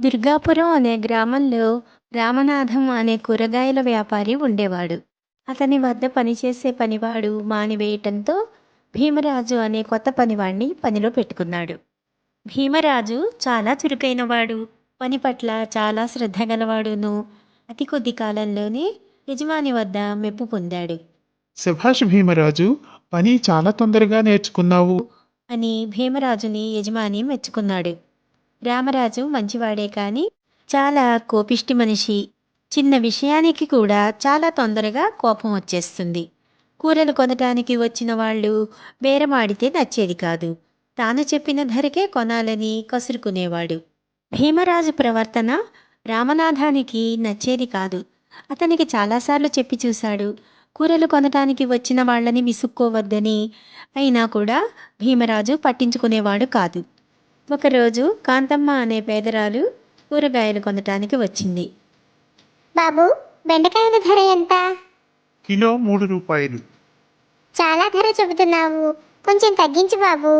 దుర్గాపురం అనే గ్రామంలో రామనాథం అనే కూరగాయల వ్యాపారి ఉండేవాడు. అతని వద్ద పనిచేసే పనివాడు మానివేయటంతో భీమరాజు అనే కొత్త పనివాణ్ణి పనిలో పెట్టుకున్నాడు. భీమరాజు చాలా చురుకైనవాడు, పని పట్ల చాలా శ్రద్ధ గలవాడును. అతి కొద్ది కాలంలోనే యజమాని వద్ద మెప్పు పొందాడు శభాష్ భీమరాజు, పని చాలా తొందరగా నేర్చుకున్నావు. అని భీమరాజుని యజమాని మెచ్చుకున్నాడు. రామరాజు మంచివాడే కానీ చాలా కోపిష్టి మనిషి. చిన్న విషయానికి కూడా చాలా తొందరగా కోపం వచ్చేస్తుంది. కూరలు కొనటానికి వచ్చిన వాళ్ళు బేరమాడితే నచ్చేది కాదు. తాను చెప్పిన ధరకే కొనాలని కసురుకునేవాడు. భీమరాజు ప్రవర్తన రామనాథానికి నచ్చేది కాదు. అతనికి చాలాసార్లు చెప్పి చూశాడు, కూరలు కొనటానికి వచ్చిన వాళ్ళని విసుక్కోవద్దని. అయినా కూడా భీమరాజు పట్టించుకునేవాడు కాదు. ఒకరోజు కాంతమ్మ అనే పేదరాలు కూరగాయలు కొనటానికి వచ్చింది. బాబు, బెండకాయల ధర ఎంత? కిలో 3 రూపాయలు. చాలా ధర చెబుతున్నావు, కొంచెం తగ్గించు బాబు.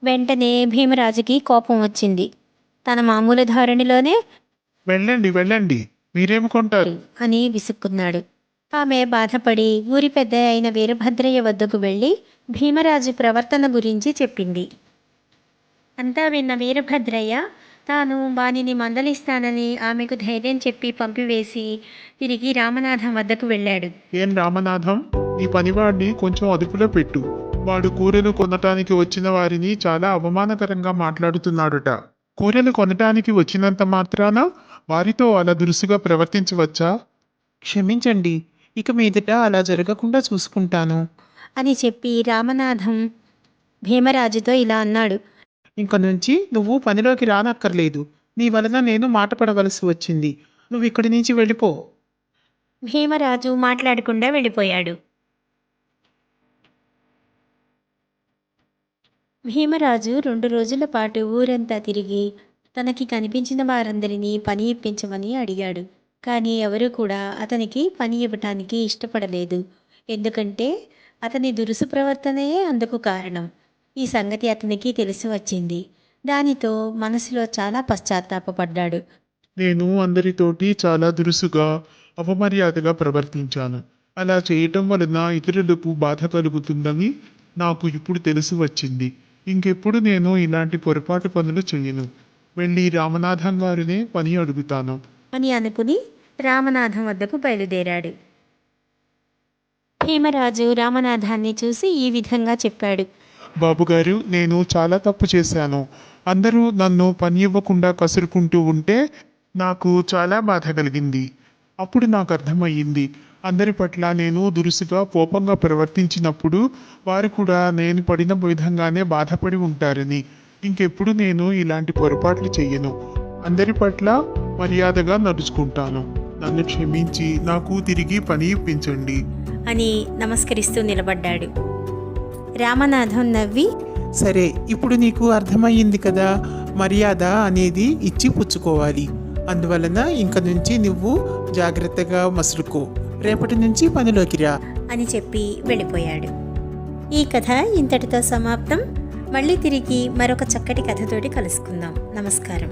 వెంటనే భీమరాజుకి కోపం వచ్చింది. తన మామూలు ధోరణిలోనే వెళ్ళండి వెళ్ళండి, మీరేమి కొంటారు? అని విసుక్కున్నాడు. ఆమె బాధపడి ఊరి పెద్ద అయిన వీరభద్రయ్య వద్దకు వెళ్ళి భీమరాజు ప్రవర్తన గురించి చెప్పింది. అంతా విన్న వీరభద్రయ్య తాను వానిని మందలిస్తానని ఆమెకు ధైర్యం చెప్పి పంపివేసి తిరిగి రామనాథం వద్దకు వెళ్ళాడు. ఏం రామనాథం, నీ పనివాడిని కొంచెం అదుపులో పెట్టు. వాడు కూరలు కొనటానికి వచ్చిన వారిని చాలా అవమానకరంగా మాట్లాడుతున్నాడుట. కూరలు కొనటానికి వచ్చినంత మాత్రాన వారితో అలా దురుసుగా ప్రవర్తించవచ్చా? క్షమించండి, ఇక మీదట అలా జరగకుండా చూసుకుంటాను. అని చెప్పి రామనాథం భీమరాజుతో ఇలా అన్నాడు. ఇంక నుంచి నువ్వు పనిలోకి రానక్కర్లేదు. నీ వలన నేను మాట పడవలసి వచ్చింది. నువ్వు ఇక్కడి నుంచి వెళ్ళిపో. భీమరాజు మాట్లాడకుండా వెళ్ళిపోయాడు. భీమరాజు 2 రోజుల పాటు ఊరంతా తిరిగి తనకి కనిపించిన వారందరినీ పని ఇప్పించమని అడిగాడు. కానీ ఎవరూ కూడా అతనికి పని ఇవ్వటానికి ఇష్టపడలేదు. ఎందుకంటే అతని దురుసు ప్రవర్తనయే అందుకు కారణం. ఈ సంగతి అతనికి తెలిసి వచ్చింది. దానితో మనసులో చాలా పశ్చాత్తాపపడ్డాడు. నేను అందరితోటి చాలా దురుసుగా అపమర్యాదగా ప్రవర్తించాను. అలా చేయటం వలన ఇతరులకు బాధ కలుగుతుందని నాకు ఇప్పుడు తెలిసి వచ్చింది. ఇంకెప్పుడు నేను ఇలాంటి పొరపాటు పనులు చెయ్యను. వెళ్ళి రామనాథం గారినే పని అడుగుతాను అని అనుకుని రామనాథం వద్దకు బయలుదేరాడు. భీమరాజు రామనాథాన్ని చూసి ఈ విధంగా చెప్పాడు. బాబుగారు, నేను చాలా తప్పు చేశాను. అందరూ నన్ను పని ఇవ్వకుండా కసురుకుంటూ ఉంటే నాకు చాలా బాధ కలిగింది. అప్పుడు నాకు అర్థమయ్యింది, అందరి పట్ల నేను దురుసుగా కోపంగా ప్రవర్తించినప్పుడు వారు కూడా నేను పడిన విధంగానే బాధపడి ఉంటారని. ఇంకెప్పుడు నేను ఇలాంటి పొరపాట్లు చెయ్యను. అందరి పట్ల మర్యాదగా నడుచుకుంటాను. నన్ను క్షమించి నాకు తిరిగి పని ఇప్పించండి అని నమస్కరిస్తూ నిలబడ్డాడు. రామనాథం నవ్వి, సరే, ఇప్పుడు నీకు అర్థమయ్యింది కదా, మర్యాద అనేది ఇచ్చి పుచ్చుకోవాలి. అందువలన ఇంక నుంచి నువ్వు జాగ్రత్తగా మసులుకో. రేపటి నుంచి పనిలోకి రా అని చెప్పి వెళ్ళిపోయాడు. ఈ కథ ఇంతటితో సమాప్తం. మళ్ళీ తిరిగి మరొక చక్కటి కథతోటి కలుసుకుందాం. నమస్కారం.